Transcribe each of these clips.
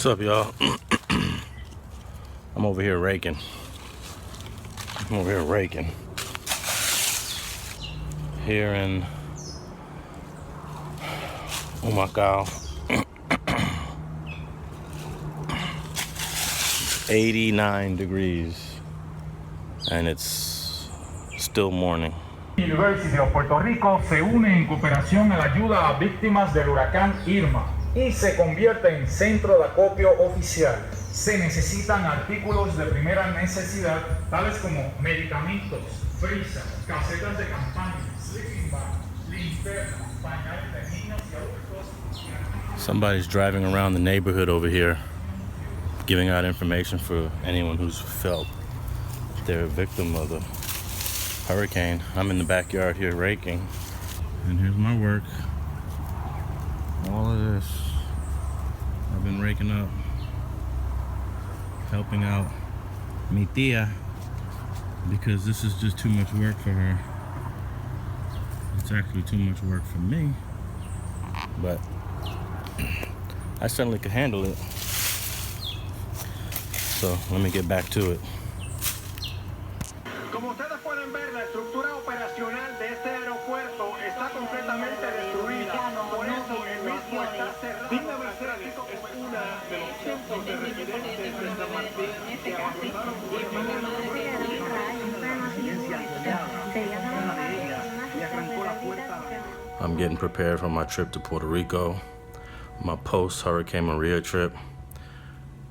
What's up, y'all? I'm over here raking. Here in Humacao. 89 degrees. And it's still morning. University of Puerto Rico se une en cooperación a la ayuda a víctimas del huracán Irma y se convierte en centro de acopio oficial. Se necesitan artículos de primera necesidad, tales como medicamentos, frisas, casetas de campaña, sleeping bags, linternas, pañales de niños y adultos. Somebody's driving around the neighborhood over here, giving out information for anyone who's felt they're a victim of the hurricane. I'm in the backyard here raking, and here's my work. All of this I've been raking up, helping out mi tia, because this is just too much work for her. It's actually too much work for me, but I certainly could handle it. So let me get back to it. Como ustedes pueden ver, la estructura operacional de este aeropuerto está completamente destruida. Por eso el mismo está cerrado. Digna Mercedes es una de los cientos de residentes de San Martín que abandonaron I'm getting prepared for my trip to Puerto Rico, my post-Hurricane Maria trip,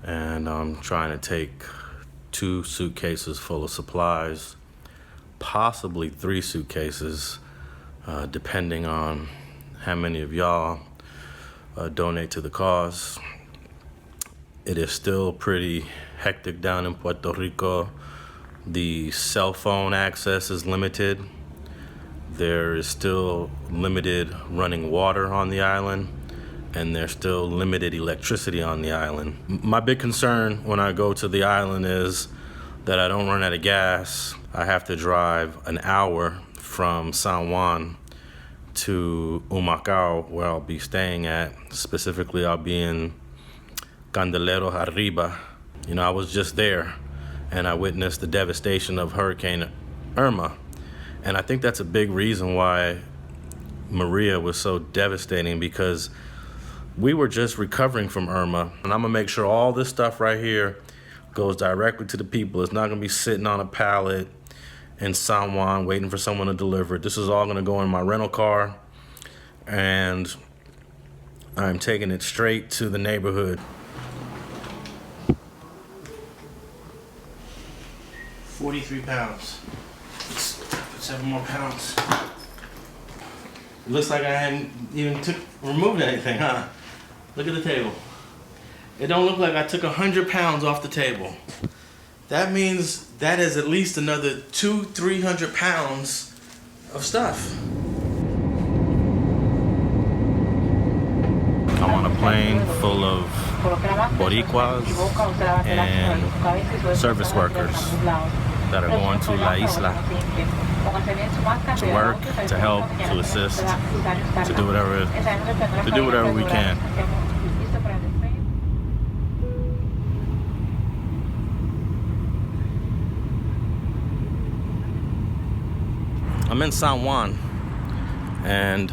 and I'm trying to take 2 suitcases full of supplies, possibly 3 suitcases, depending on how many of y'all donate to the cause. It is still pretty hectic down in Puerto Rico. The cell phone access is limited. There is still limited running water on the island, and there's still limited electricity on the island. My big concern when I go to the island is that I don't run out of gas. I have to drive an hour from San Juan to Humacao, where I'll be staying at. Specifically, I'll be in Candelero Arriba. You know, I was just there, and I witnessed the devastation of Hurricane Irma. And I think that's a big reason why Maria was so devastating, because we were just recovering from Irma. And I'm gonna make sure all this stuff right here goes directly to the people. It's not gonna be sitting on a pallet in San Juan waiting for someone to deliver it. This is all gonna go in my rental car, and I'm taking it straight to the neighborhood. 43 pounds. Let's put 7 more pounds. It looks like I hadn't even removed anything, huh? Look at the table. It don't look like I took 100 pounds off the table. That means that is at least another 200-300 pounds of stuff. I'm on a plane full of Boricuas and service workers that are going to La Isla to work, to help, to assist, to do whatever we can. I'm in San Juan, and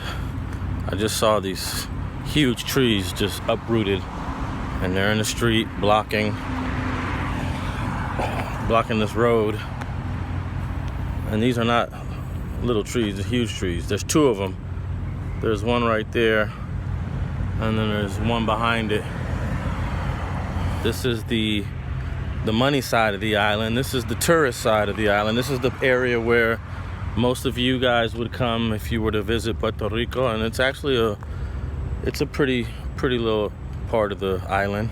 I just saw these huge trees just uprooted, and they're in the street blocking this road. And these are not little trees, they're huge trees. There's 2 of them. There's one right there, and then there's one behind it. This is the money side of the island. This is the tourist side of the island. This is the area where most of you guys would come if you were to visit Puerto Rico, and it's actually a pretty little part of the island.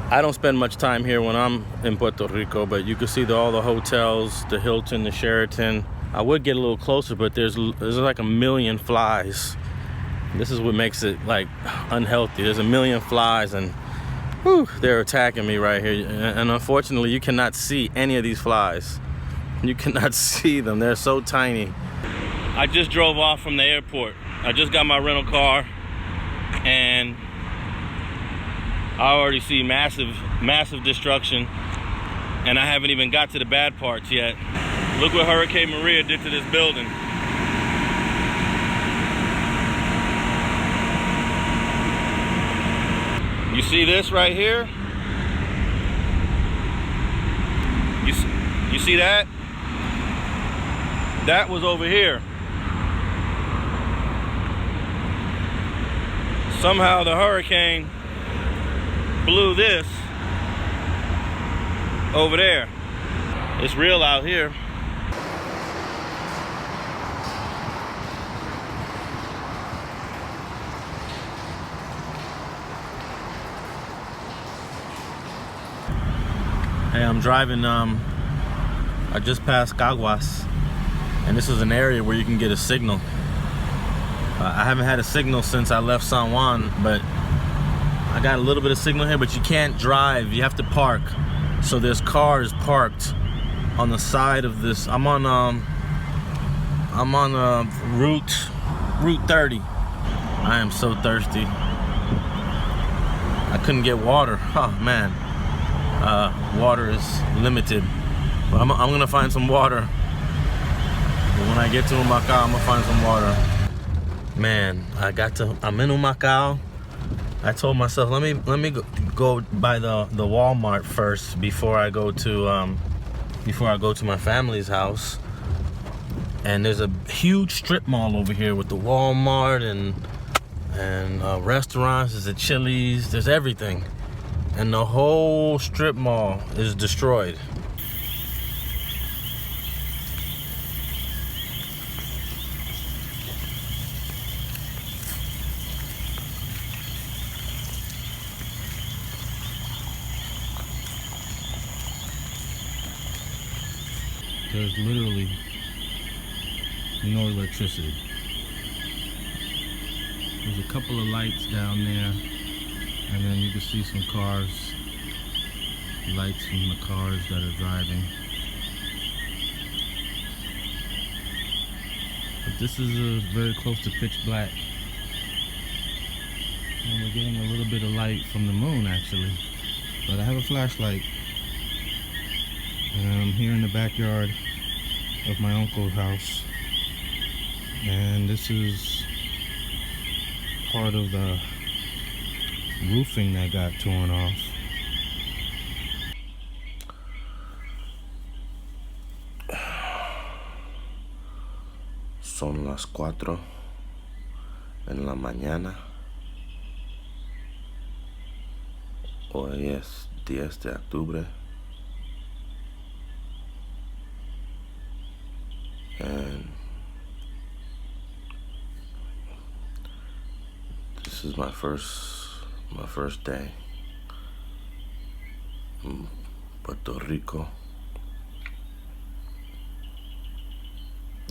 I don't spend much time here when I'm in Puerto Rico, but you can see all the hotels, the Hilton, the Sheraton. I would get a little closer, but there's like a million flies. This is what makes it like unhealthy. There's a million flies, and whew, they're attacking me right here. And unfortunately, you cannot see any of these flies. You cannot see them. They're so tiny. I just drove off from the airport. I just got my rental car, and I already see massive destruction, and I haven't even got to the bad parts yet. Look what Hurricane Maria did to this building. You see this right here? You see that? That was over here. Somehow the hurricane blew this over there. It's real out here. Hey, I'm driving, I just passed Caguas, and this is an area where you can get a signal. I haven't had a signal since I left San Juan, but I got a little bit of signal here, but you can't drive, you have to park. So there's cars parked on the side of this. I'm on Route 30. I am so thirsty. I couldn't get water. Oh man, water is limited. But I'm gonna find some water. When I get to Humacao, I'm gonna find some water. Man, I'm in Humacao. I told myself, let me go by the Walmart first before I go to my family's house. And there's a huge strip mall over here with the Walmart and restaurants. There's a Chili's. There's everything, and the whole strip mall is destroyed. There's literally no electricity. There's a couple of lights down there, and then you can see some cars, lights from the cars that are driving. But this is very close to pitch black. And we're getting a little bit of light from the moon actually. But I have a flashlight. And I'm here in the backyard of my uncle's house. And this is part of the roofing that got torn off. Son las 4 en la mañana. Hoy es 10 de octubre. And this is my first day in Puerto Rico,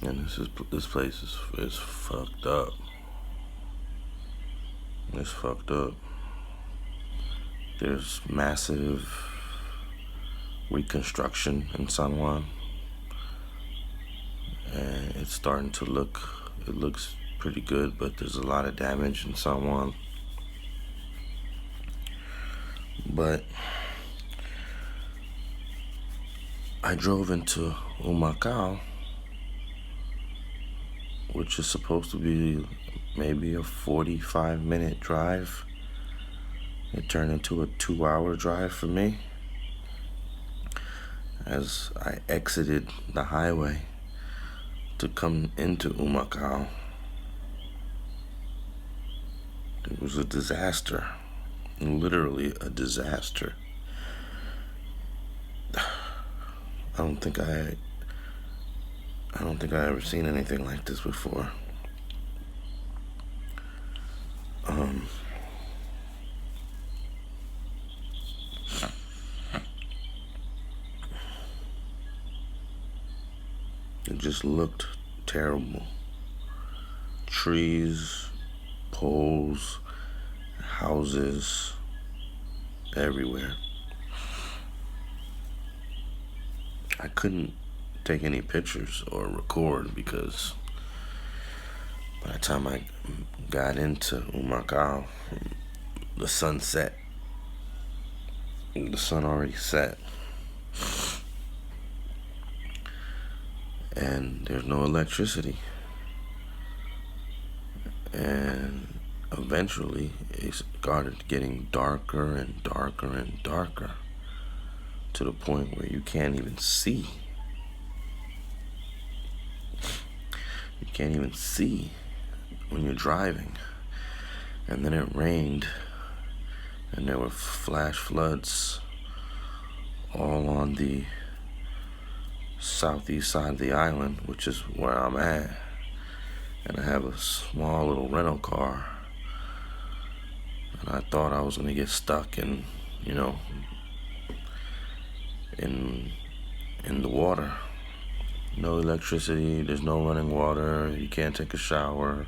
and this place is fucked up. It's fucked up. There's massive reconstruction in San Juan. And it's starting to it looks pretty good, but there's a lot of damage in San Juan. But I drove into Humacao, which is supposed to be maybe a 45-minute drive. It turned into a 2-hour drive for me as I exited the highway to come into Humacao. It was a disaster, literally a disaster. I don't think I ever seen anything like this before. It just looked terrible. Trees, poles, houses, everywhere. I couldn't take any pictures or record because by the time I got into Humacao, the sun set the sun already set. And there's no electricity. And eventually it started getting darker and darker and darker to the point where you can't even see. You can't even see when you're driving. And then it rained, and there were flash floods all on the southeast side of the island, which is where I'm at. And I have a small little rental car, and I thought I was gonna get stuck in, you know, in the water. No electricity, there's no running water, you can't take a shower,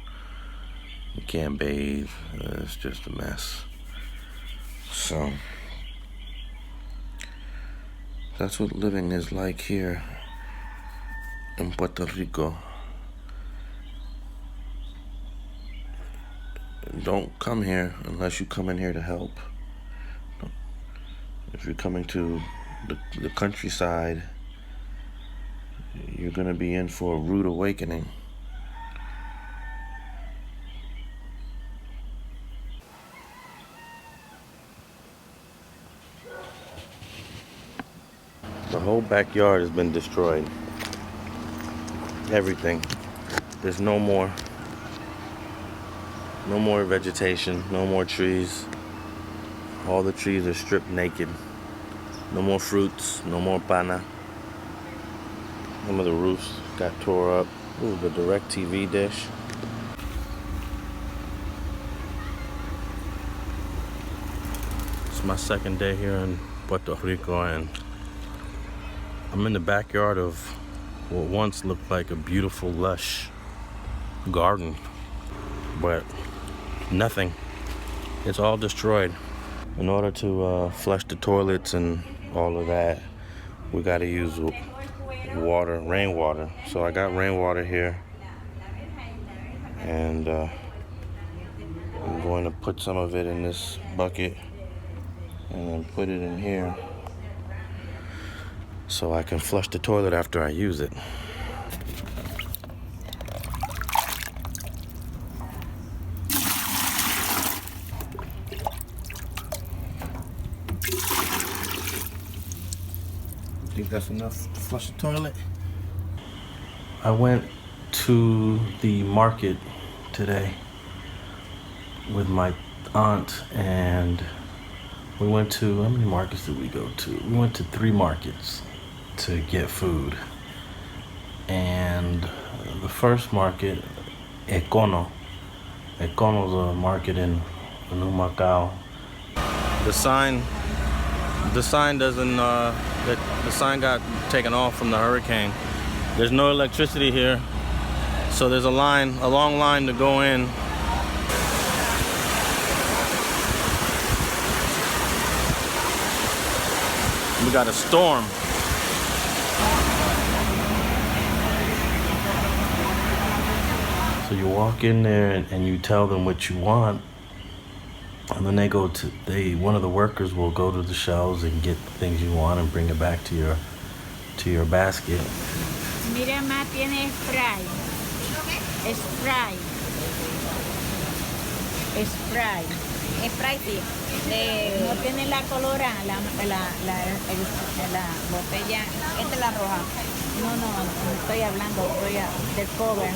you can't bathe, it's just a mess. So that's what living is like here in Puerto Rico. Don't come here unless you come in here to help. If you're coming to the countryside, you're gonna be in for a rude awakening. The whole backyard has been destroyed. Everything. There's no more vegetation, no more trees. All the trees are stripped naked. No more fruits, no more pana. Some of the roofs got tore up. Ooh, the DirecTV dish. It's my second day here in Puerto Rico, and I'm in the backyard of what once looked like a beautiful, lush garden, but nothing. It's all destroyed. In order to flush the toilets and all of that, we got to use water, rainwater. So I got rainwater here, and I'm going to put some of it in this bucket and then put it in here so I can flush the toilet after I use it. Think that's enough to flush the toilet? I went to the market today with my aunt, and we went to, how many markets did we go to? We went to 3 markets to get food. And the first market, Econo's a market in Humacao. The sign doesn't, the sign got taken off from the hurricane. There's no electricity here, so there's a long line to go in. We got a storm. So you walk in there and you tell them what you want, and then one of the workers will go to the shelves and get the things you want and bring it back to your basket. Mira, ma tiene spray. Spray. Spray. Spray, sí. No tiene la colora, la botella. Esta es la roja. No estoy hablando, del cover.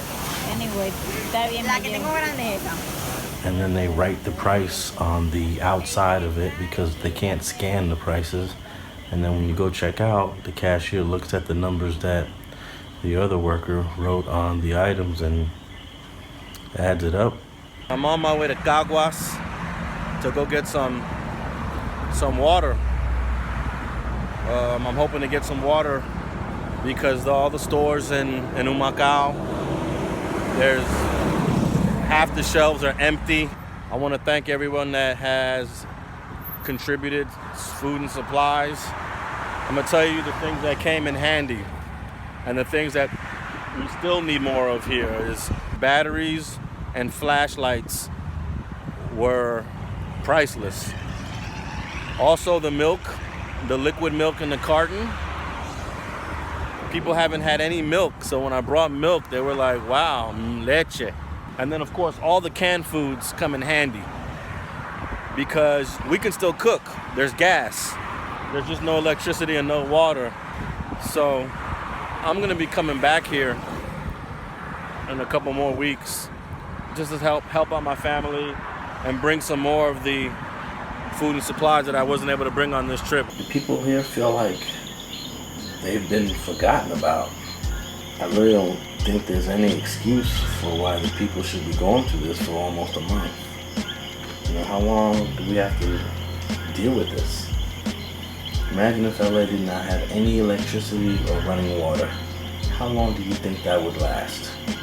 Anyway, está bien. La que tengo grande es esta. And then they write the price on the outside of it because they can't scan the prices. And then when you go check out, the cashier looks at the numbers that the other worker wrote on the items and adds it up. I'm on my way to Caguas to go get some water. I'm hoping to get some water because all the stores in Humacao, there's half the shelves are empty. I want to thank everyone that has contributed food and supplies. I'm gonna tell you the things that came in handy, and the things that we still need more of here is batteries and flashlights were priceless. Also the milk, the liquid milk in the carton. People haven't had any milk, so when I brought milk, they were like, wow, leche. And then of course, all the canned foods come in handy because we can still cook. There's gas. There's just no electricity and no water. So I'm gonna be coming back here in a couple more weeks just to help out my family and bring some more of the food and supplies that I wasn't able to bring on this trip. People here feel like they've been forgotten about. I really don't think there's any excuse for why the people should be going through this for almost a month. You know, how long do we have to deal with this? Imagine if LA did not have any electricity or running water. How long do you think that would last?